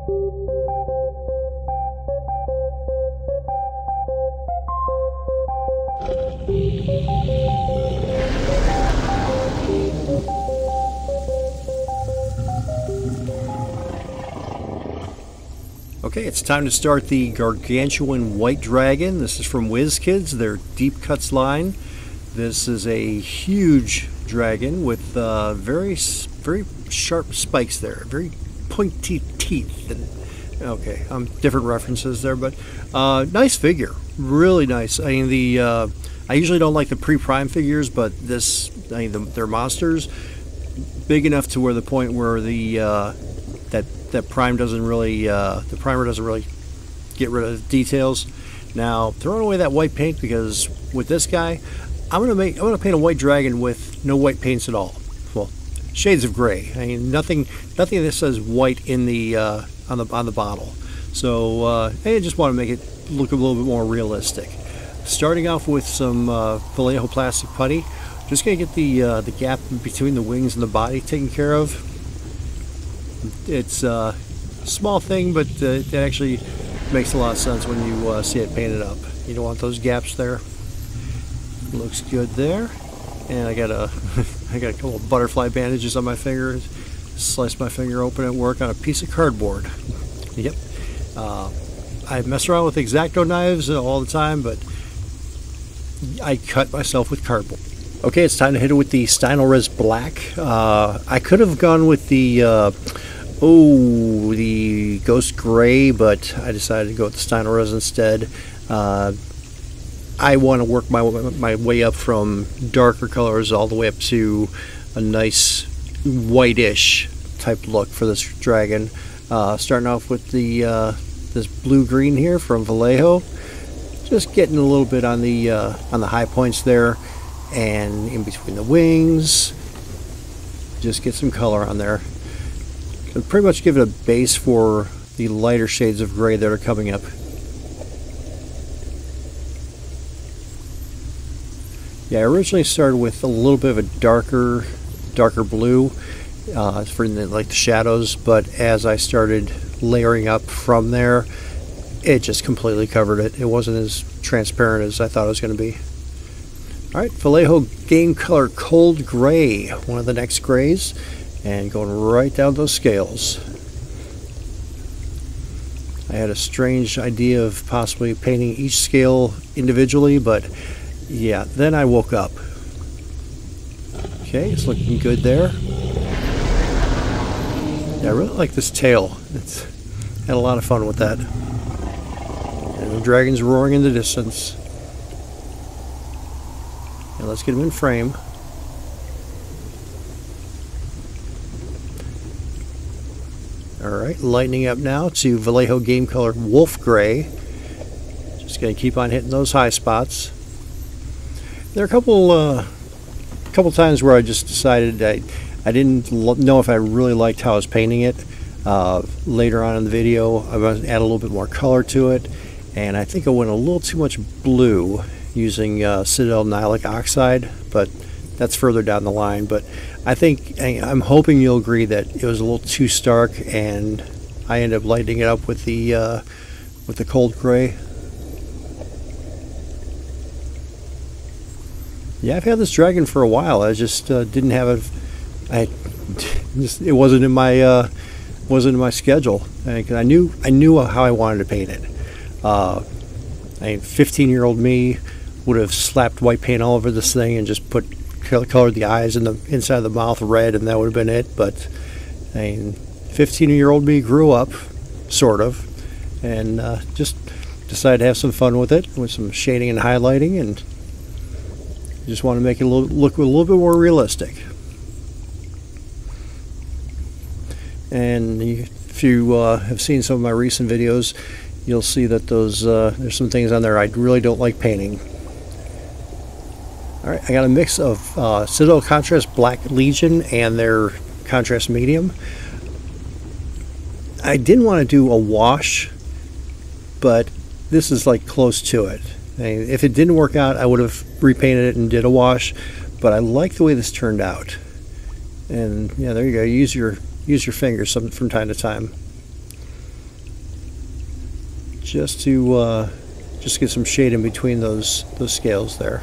Okay, it's time to start the Gargantuan White Dragon. This is from WizKids, their Deep Cuts line. This is a huge dragon with very sharp spikes there, very pointy teeth. And, okay, different references there, but nice figure, really nice. I mean, I usually don't like the pre-prime figures, but this, I mean, they're monsters, big enough to where the point where that prime doesn't really, the primer doesn't really get rid of the details. Now, throwing away that white paint, because with this guy, I'm gonna paint a white dragon with no white paints at all. Well, shades of gray. I mean, nothing that says white in the on the bottle. So I just want to make it look a little bit more realistic. Starting off with some Vallejo plastic putty. Just gonna get the gap between the wings and the body taken care of. It's a small thing, but it actually makes a lot of sense when you see it painted up. You don't want those gaps there. Looks good there. And I got a couple of butterfly bandages on my finger. Sliced my finger open at work on a piece of cardboard. Yep. I mess around with X-Acto knives all the time, but I cut myself with cardboard. Okay, it's time to hit it with the Stynylrez Black. I could have gone with the Ghost Gray, but I decided to go with the Stynylrez instead. I want to work my way up from darker colors all the way up to a nice whitish type look for this dragon. Starting off with the this blue-green here from Vallejo. Just getting a little bit on the high points there, and in between the wings. Just get some color on there. And pretty much give it a base for the lighter shades of gray that are coming up. Yeah, I originally started with a little bit of a darker blue for like the shadows, but as I started layering up from there, it just completely covered it. It wasn't as transparent as I thought it was going to be. Alright, Vallejo Game Color Cold Gray, one of the next grays, and going right down those scales. I had a strange idea of possibly painting each scale individually, but yeah, then I woke up. Okay, it's looking good there. Yeah, I really like this tail. Had a lot of fun with that. And the dragon's roaring in the distance. And let's get him in frame. Alright, lightening up now to Vallejo Game Color Wolf Gray. Just going to keep on hitting those high spots. There are a couple times where I just decided I didn't know if I really liked how I was painting it. Later on in the video, I want to add a little bit more color to it, and I think I went a little too much blue using Citadel Nihilic Oxide, but that's further down the line. But I'm hoping you'll agree that it was a little too stark, and I ended up lightening it up with the cold gray. Yeah, I've had this dragon for a while. I just didn't have it. It wasn't in my schedule. I knew how I wanted to paint it. 15-year-old me would have slapped white paint all over this thing and just colored the eyes and the inside of the mouth red, and that would have been it. But 15-year-old me grew up, sort of, and just decided to have some fun with it, with some shading and highlighting, and just want to make it look a little bit more realistic. And if you have seen some of my recent videos, you'll see that there's some things on there I really don't like painting. Alright, I got a mix of Citadel Contrast Black Legion and their Contrast Medium. I didn't want to do a wash, but this is like close to it. If it didn't work out, I would have repainted it and did a wash, but I like the way this turned out. And yeah, there you go. Use your fingers from time to time. just to get some shade in between those scales there.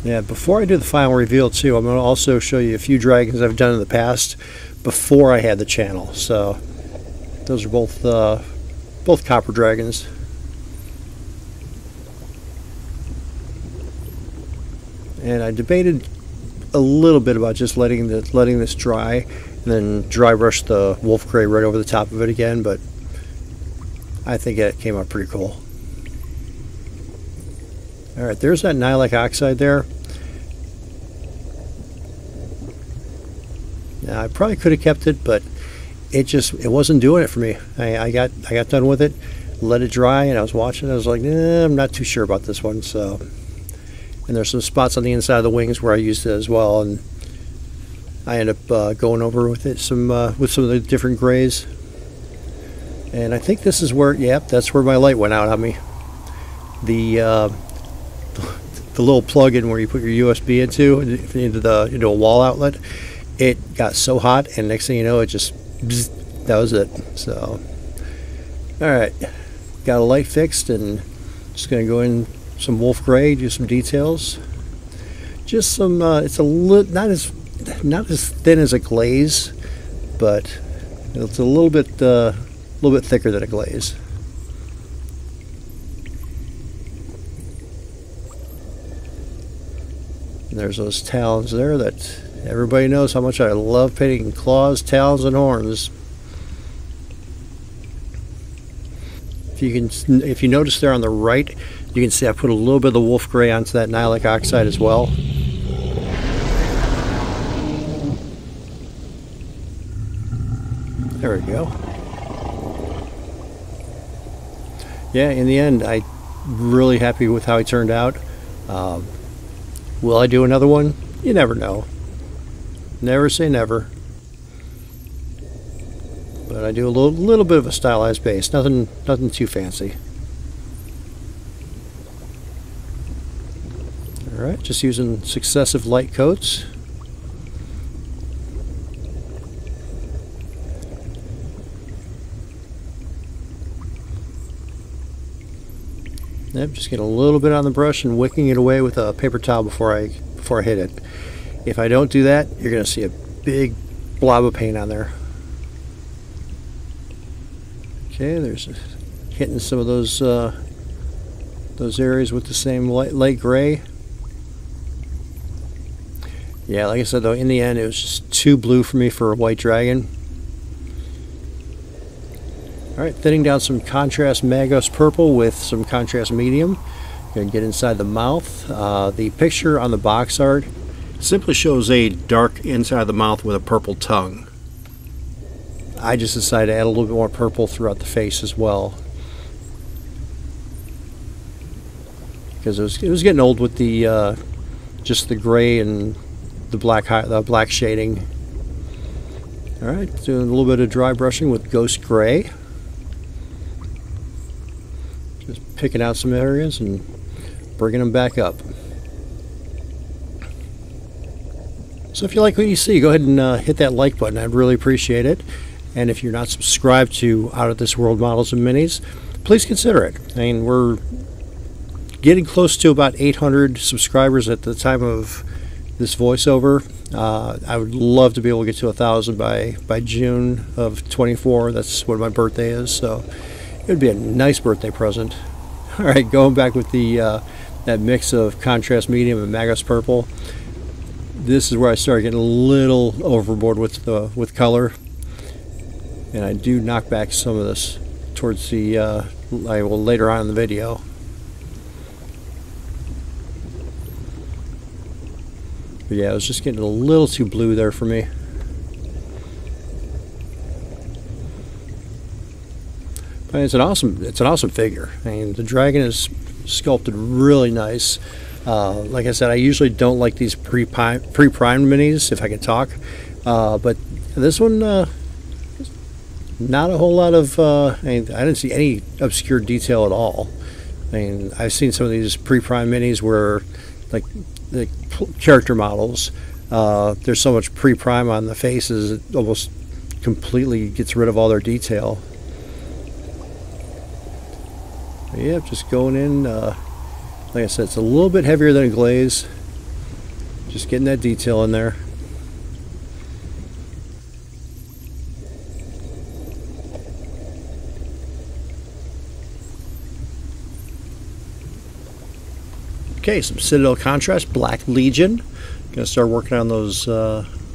Yeah, before I do the final reveal too, I'm going to also show you a few dragons I've done in the past before I had the channel. So those are both copper dragons. And I debated a little bit about just letting this dry and then dry brush the wolf gray right over the top of it again, but I think it came out pretty cool. Alright, there's that nylake oxide there. Now, I probably could have kept it, but it wasn't doing it for me. I got done with it, let it dry, and I was watching it. I was like, I'm not too sure about this one. So, and there's some spots on the inside of the wings where I used it as well, and I end up going over with it with some of the different grays. And I think this is where, yep, that's where my light went out on me. The little plug-in where you put your USB into a wall outlet. It got so hot, and next thing you know, it just bzzz, that was it. So, all right, got a light fixed, and just gonna go in some wolf gray, do some details. Just some. It's not as thin as a glaze, but it's a little bit thicker than a glaze. And there's those talons there that everybody knows how much I love painting claws, talons, and horns. If you notice there on the right, you can see I put a little bit of the wolf gray onto that nylake oxide as well. There we go. Yeah, in the end, I'm really happy with how he turned out. Will I do another one? You never know. Never say never. But I do a little bit of a stylized base. Nothing too fancy. Alright, just using successive light coats. Yep, just get a little bit on the brush and wicking it away with a paper towel before I hit it. If I don't do that, you're going to see a big blob of paint on there. Okay, there's hitting some of those areas with the same light gray. Yeah, like I said though, in the end it was just too blue for me for a white dragon. Alright, thinning down some contrast Magos purple with some contrast medium. Going to get inside the mouth. The picture on the box art simply shows a dark inside of the mouth with a purple tongue. I just decided to add a little bit more purple throughout the face as well, because it was getting old with the just the gray and the black shading. All right, doing a little bit of dry brushing with Ghost Gray. Just picking out some areas and bringing them back up. So if you like what you see, go ahead and hit that like button. I'd really appreciate it. And if you're not subscribed to Out of This World Models and Minis, please consider it. I mean, we're getting close to about 800 subscribers at the time of this voiceover. I would love to be able to get to 1,000 by June of 24. That's when my birthday is, so it would be a nice birthday present. All right, going back with the that mix of contrast medium and Magos purple. This is where I started getting a little overboard with color, and I do knock back some of this towards the later on in the video. But yeah, it was just getting a little too blue there for me. But it's an awesome figure. I mean, the dragon is sculpted really nice. Like I said, I usually don't like these pre-primed minis, if I can talk. But this one, not a whole lot of, I didn't see any obscure detail at all. I mean, I've seen some of these pre-primed minis where, like, the character models, there's so much pre-prime on the faces, it almost completely gets rid of all their detail. But yeah, just going in, like I said, it's a little bit heavier than a glaze. Just getting that detail in there. Okay, some Citadel contrast, Black Legion. Gonna start working on those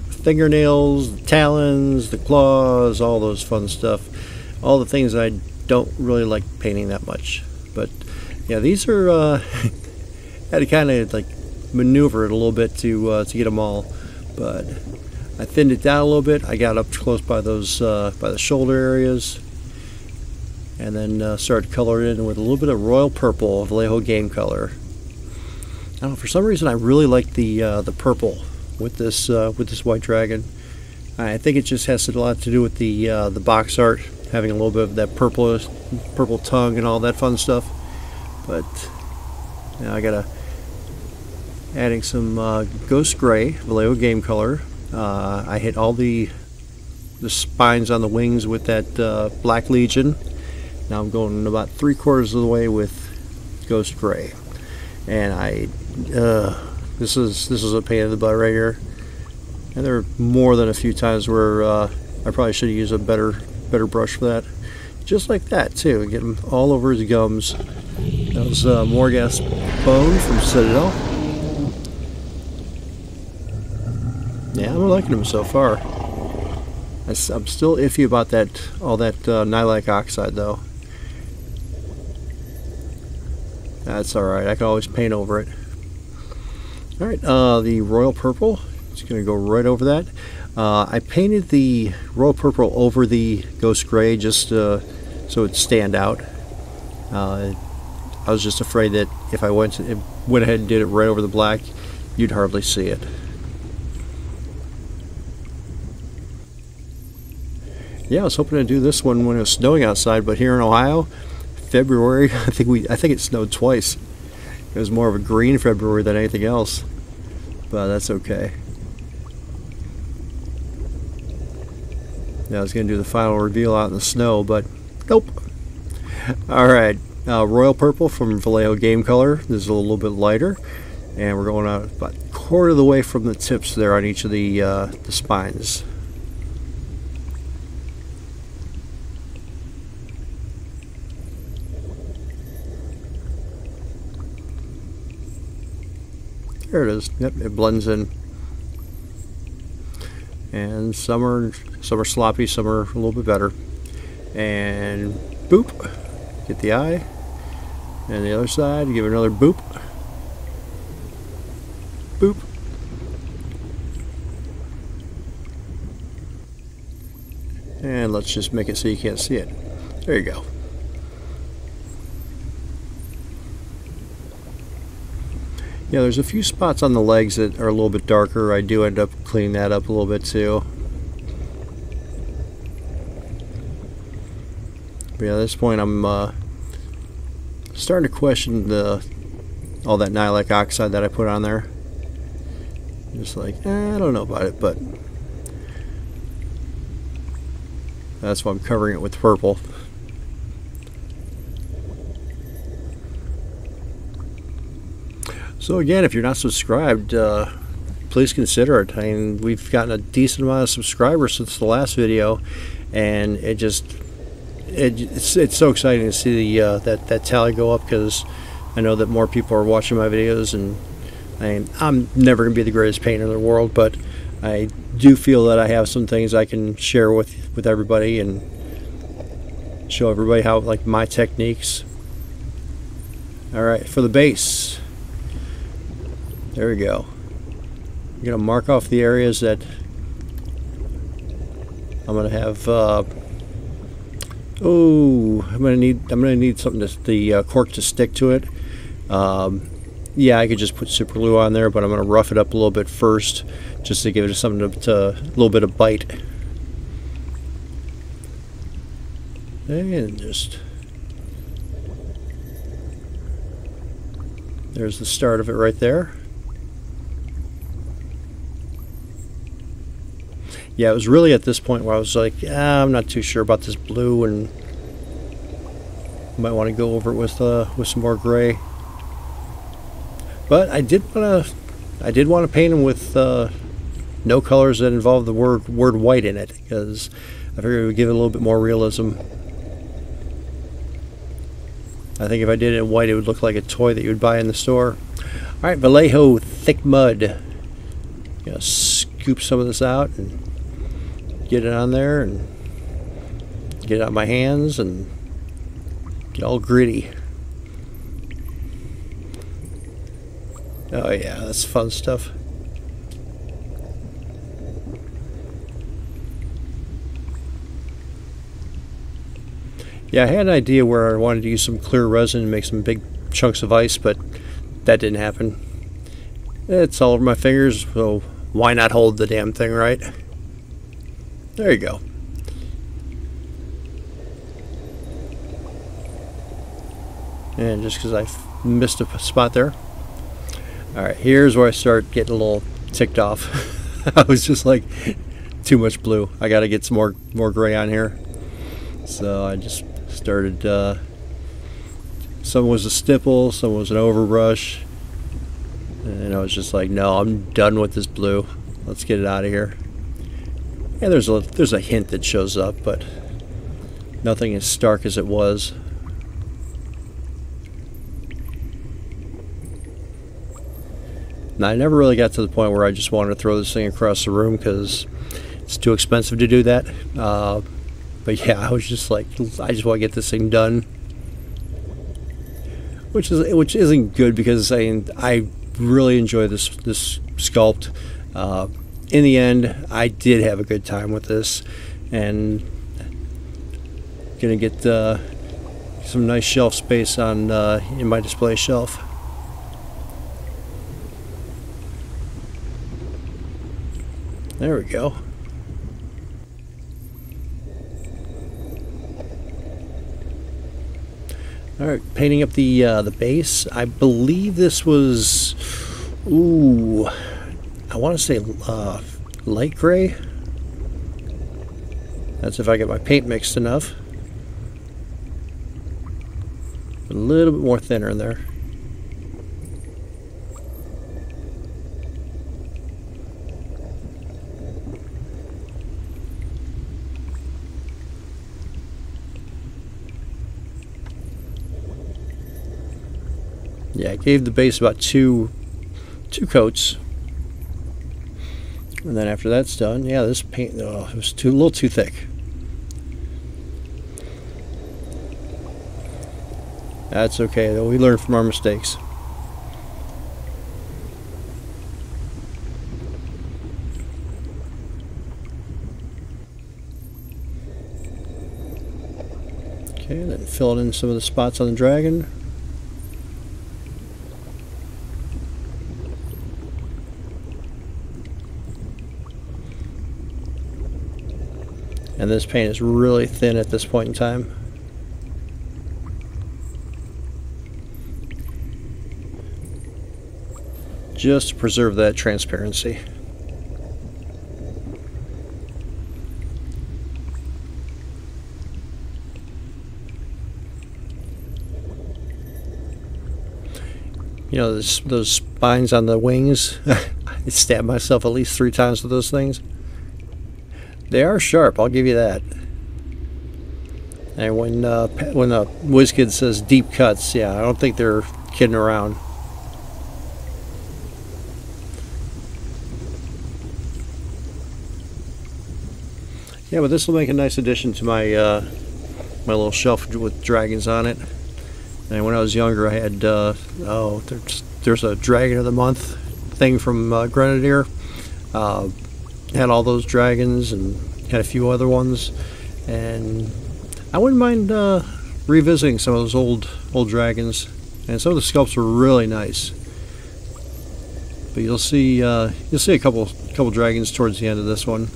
fingernails, the talons, the claws, all those fun stuff. All the things I don't really like painting that much. But yeah, these are had to kind of like maneuver it a little bit to get them all. But I thinned it down a little bit. I got up close by those by the shoulder areas, and then started to color it in with a little bit of royal purple, Vallejo game color. I don't know, for some reason I really like the purple with this white dragon. I think it just has a lot to do with the box art, having a little bit of that purple tongue and all that fun stuff. But now I gotta adding some ghost gray, Vallejo game color. I hit all the spines on the wings with that Black Legion. Now I'm going about 3/4 of the way with ghost gray, and this is a pain in the butt right here. And there are more than a few times where I probably should have used a better brush for that. Just like that too, get him all over his gums. That was Morghast Bone from Citadel. Yeah, I'm liking him so far. I'm still iffy about all that Nylak oxide though. That's alright, I can always paint over it. Alright, the royal purple, just going to go right over that. I painted the royal purple over the ghost gray just so it'd stand out. I was just afraid that if I went ahead and did it right over the black, you'd hardly see it. Yeah, I was hoping to do this one when it was snowing outside, but here in Ohio, February, I think it snowed twice. It was more of a green February than anything else, but that's okay. Yeah, I was going to do the final reveal out in the snow, but nope. Alright, royal purple from Vallejo game color. This is a little bit lighter, and we're going out about 1/4 of the way from the tips there on each of the spines. There it is. Yep, it blends in. And some are sloppy, some are a little bit better. And boop, get the eye. And the other side, give it another boop. Boop. And let's just make it so you can't see it. There you go. Yeah, there's a few spots on the legs that are a little bit darker. I do end up cleaning that up a little bit too. But yeah, at this point I'm starting to question all that Nylak oxide that I put on there. Just like, I don't know about it, but that's why I'm covering it with purple. So again, if you're not subscribed, please consider it. I mean, we've gotten a decent amount of subscribers since the last video, and it's so exciting to see that tally go up, because I know that more people are watching my videos. And I'm never going to be the greatest painter in the world, but I do feel that I have some things I can share with everybody and show everybody how, like, my techniques. All right, for the base. There we go. I'm going to mark off the areas that I'm going to have. I'm going to need something the cork to stick to it. Yeah, I could just put super glue on there, but I'm going to rough it up a little bit first, just to give it something to a little bit of bite. And just there's the start of it right there. Yeah, it was really at this point where I was like, I'm not too sure about this blue, and might want to go over it with some more gray. But I did want to paint them with no colors that involve the word white in it, because I figured it would give it a little bit more realism. I think if I did it in white, it would look like a toy that you would buy in the store. All right, Vallejo thick mud. Gonna scoop some of this out and get it on there and get it on my hands and get all gritty. Oh yeah, that's fun stuff. Yeah, I had an idea where I wanted to use some clear resin and make some big chunks of ice, but that didn't happen. It's all over my fingers, so why not hold the damn thing, right? There you go. And just because I missed a spot there. Alright, here's where I start getting a little ticked off. I was just like, too much blue. I gotta get some more gray on here. So I just started, some was a stipple, some was an overbrush, and I was just like, no, I'm done with this blue. Let's get it out of here. And there's a hint that shows up, but nothing as stark as it was. Now, I never really got to the point where I just wanted to throw this thing across the room because it's too expensive to do that. But yeah, I was just like, I just want to get this thing done, which isn't good, because I really enjoy this sculpt. In the end, I did have a good time with this, and gonna get some nice shelf space on in my display shelf. There we go. All right, painting up the base. I believe this was, ooh, I want to say light gray. That's if I get my paint mixed enough. A little bit more thinner in there. Yeah, I gave the base about two coats, and then after that's done, yeah, this paint, oh, it was a little too thick. That's okay though. We learn from our mistakes. Okay, then fill in some of the spots on the dragon. And this paint is really thin at this point in time. Just to preserve that transparency. You know, those spines on the wings, I stabbed myself at least 3 times with those things. They are sharp, I'll give you that. And when the WizKid says deep cuts, yeah, I don't think they're kidding around. Yeah, but this will make a nice addition to my my little shelf with dragons on it. And when I was younger, I had there's a Dragon of the Month thing from Grenadier. Had all those dragons and had a few other ones, and I wouldn't mind revisiting some of those old dragons. And some of the sculpts were really nice. But you'll see a couple dragons towards the end of this one.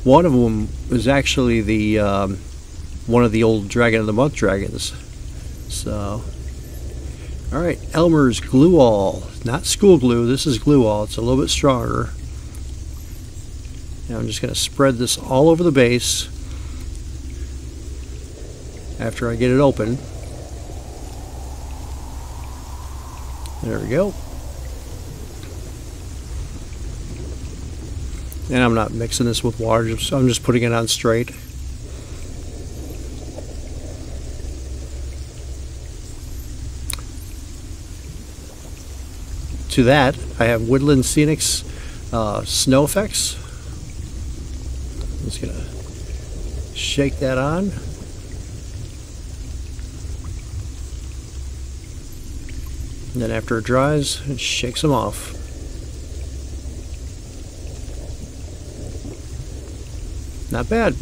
One of them was actually the one of the old Dragon of the Month dragons. So, all right, Elmer's Glue All, not school glue. This is Glue All. It's a little bit stronger. Now I'm just going to spread this all over the base after I get it open. There we go. And I'm not mixing this with water, I'm just putting it on straight. To that, I have Woodland Scenics Snow Effects. I'm just going to shake that on. And then after it dries, it shakes them off. Not bad.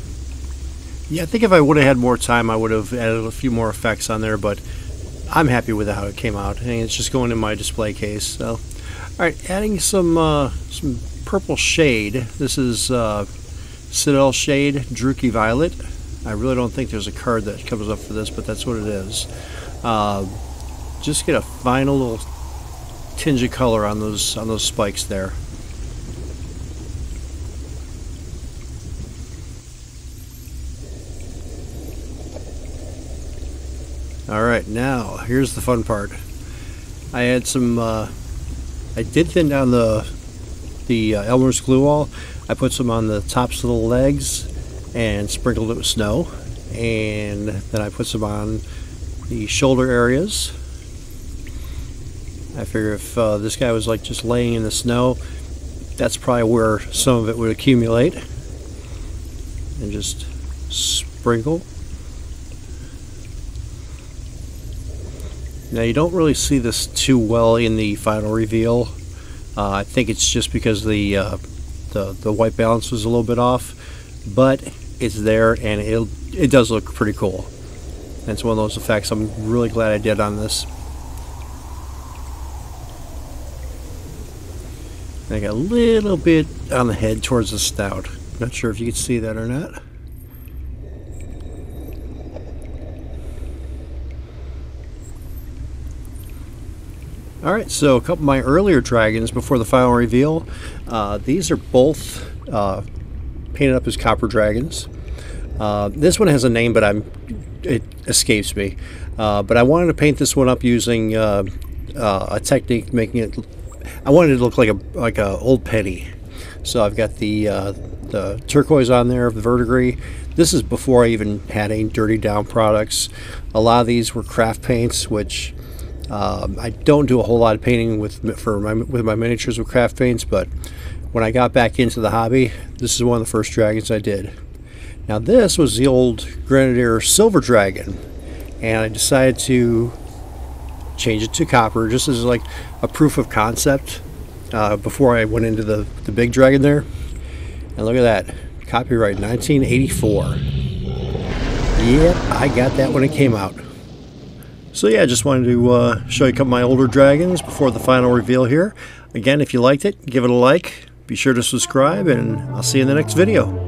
Yeah, I think if I would have had more time, I would have added a few more effects on there, but I'm happy with how it came out. And it's just going in my display case. So, all right, adding some purple shade. This is Citadel Shade Druchii Violet. I really don't think there's a card that comes up for this, but that's what it is. Just get a final little tinge of color on those spikes there. Alright, now here's the fun part. I had some I did thin down the Elmer's glue wall. I put some on the tops of the legs and sprinkled it with snow, and then I put some on the shoulder areas. I figure if this guy was like just laying in the snow, that's probably where some of it would accumulate. And just sprinkle. Now you don't really see this too well in the final reveal. I think it's just because the white balance was a little bit off, but it's there and it does look pretty cool. And it's one of those effects I'm really glad I did on this. I got a little bit on the head towards the snout. Not sure if you can see that or not. Alright, so a couple of my earlier dragons before the final reveal. These are both painted up as copper dragons. This one has a name, but it escapes me. But I wanted to paint this one up using a technique making it. I wanted it to look like a old penny. So I've got the turquoise on there of the verdigris. This is before I even had any dirty down products. A lot of these were craft paints, which I don't do a whole lot of painting with my miniatures with craft paints, but when I got back into the hobby, this is one of the first dragons I did. Now this was the old Grenadier Silver Dragon, and I decided to change it to copper just as like a proof of concept before I went into the big dragon there. And look at that, copyright 1984. Yep, I got that when it came out. So yeah, I just wanted to show you a couple of my older dragons before the final reveal here. Again, if you liked it, give it a like. Be sure to subscribe, and I'll see you in the next video.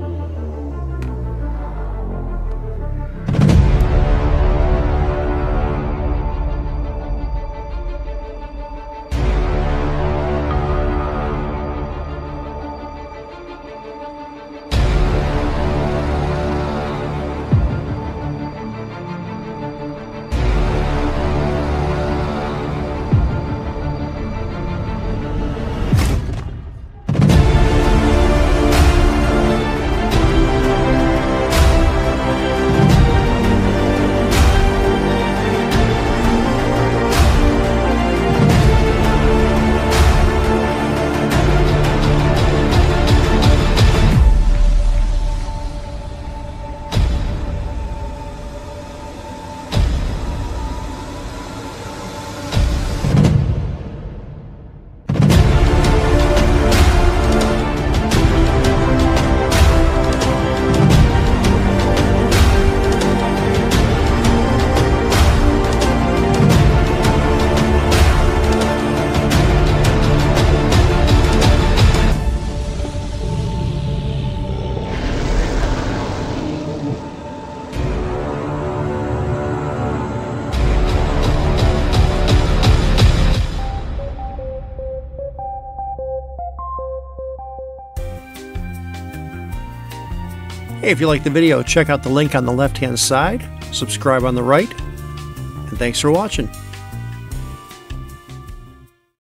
Hey, if you like the video, check out the link on the left-hand side, subscribe on the right, and thanks for watching.